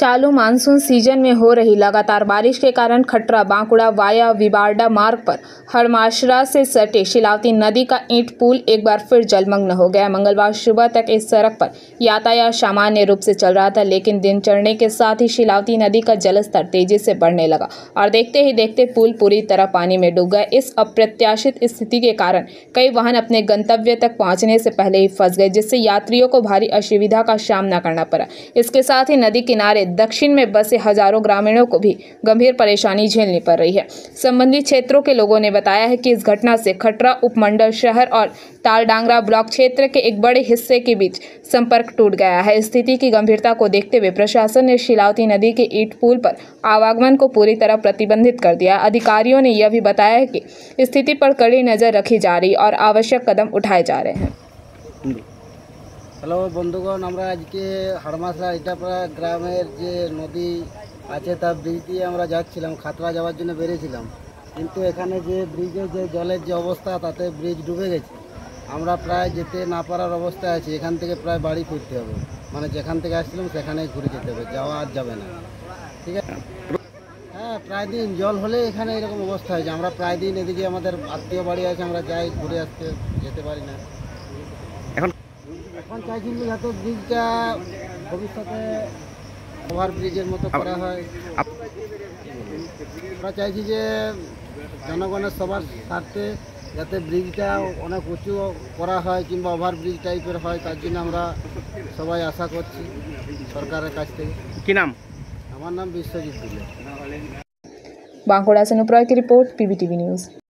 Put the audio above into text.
चालू monsoon season में हो रही लगातार बारिश के कारण खटरा बांकुड़ा वाया विबारडा मार्ग पर हड़माशरा से सटे शिलावती नदी का ईंट पुल एक बार फिर जलमग्न हो गया। मंगलवार सुबह तक इस सड़क पर यातायात सामान्य रूप से चल रहा था, लेकिन दिन चढ़ने के साथ ही शिलावती नदी का जलस्तर तेजी से बढ़ने लगा और देखते ही देखते पुल पूरी तरह पानी में डूब गया। इस अप्रत्याशित स्थिति के कारण कई वाहन अपने गंतव्य तक पहुंचने से पहले ही फंस गए, जिससे यात्रियों को भारी असुविधा का सामना करना पड़ा। इसके साथ ही नदी किनारे दक्षिण में बसे हजारों ग्रामीणों को भी गंभीर परेशानी झेलनी पड़ रही है। संबंधित क्षेत्रों के लोगों ने बताया है कि इस घटना से खटरा उपमंडल शहर और तालडांगरा ब्लॉक क्षेत्र के एक बड़े हिस्से के बीच संपर्क टूट गया है। स्थिति की गंभीरता को देखते हुए प्रशासन ने शिलावती नदी के ईंट पुल पर आवागमन को पूरी तरह प्रतिबंधित कर दिया। अधिकारियों ने यह भी बताया है कि स्थिति पर कड़ी नजर रखी जा रही और आवश्यक कदम उठाए जा रहे हैं। হ্যালো বন্ধুগণ, আমরা আজকে হাড়মাশরা ইটাপাড়া গ্রামের যে নদী আছে তার ব্রিজ দিয়ে আমরা যাচ্ছিলাম, খাতড়া যাওয়ার জন্য বেরিয়েছিলাম। কিন্তু এখানে যে ব্রিজের যে জলের যে অবস্থা, তাতে ব্রিজ ডুবে গেছে। আমরা প্রায় যেতে না পারার অবস্থায় আছি। এখান থেকে প্রায় বাড়ি ফিরতে হবে, মানে যেখান থেকে আসছিলাম সেখানেই ঘুরে যেতে হবে, যাওয়া আর যাবে না। ঠিক আছে, হ্যাঁ, প্রায় দিন জল হলে এখানে এরকম অবস্থা হয়েছে। আমরা প্রায় দিন এদিকে আমাদের আত্মীয় বাড়ি আছে, আমরা যাই, ঘুরে আসতে যেতে পারি না। এখন চাইছি যে যাতে ব্রিজটা ভবিষ্যতে ওভারব্রিজের মতো করা হয়। আমরা চাইছি যে জনগণের সবার স্বার্থে যাতে ব্রিজটা অনেক উঁচু করা হয় কিংবা ওভারব্রিজ টাইপের হয়, তার জন্য আমরা সবাই আশা করছি সরকারের কাছ থেকে। কি নাম? আমার নাম বিশ্বজিৎ দিলে। बांकुड़ा से अनुप्राय की रिपोर्ट, पीबीटीवी न्यूज़।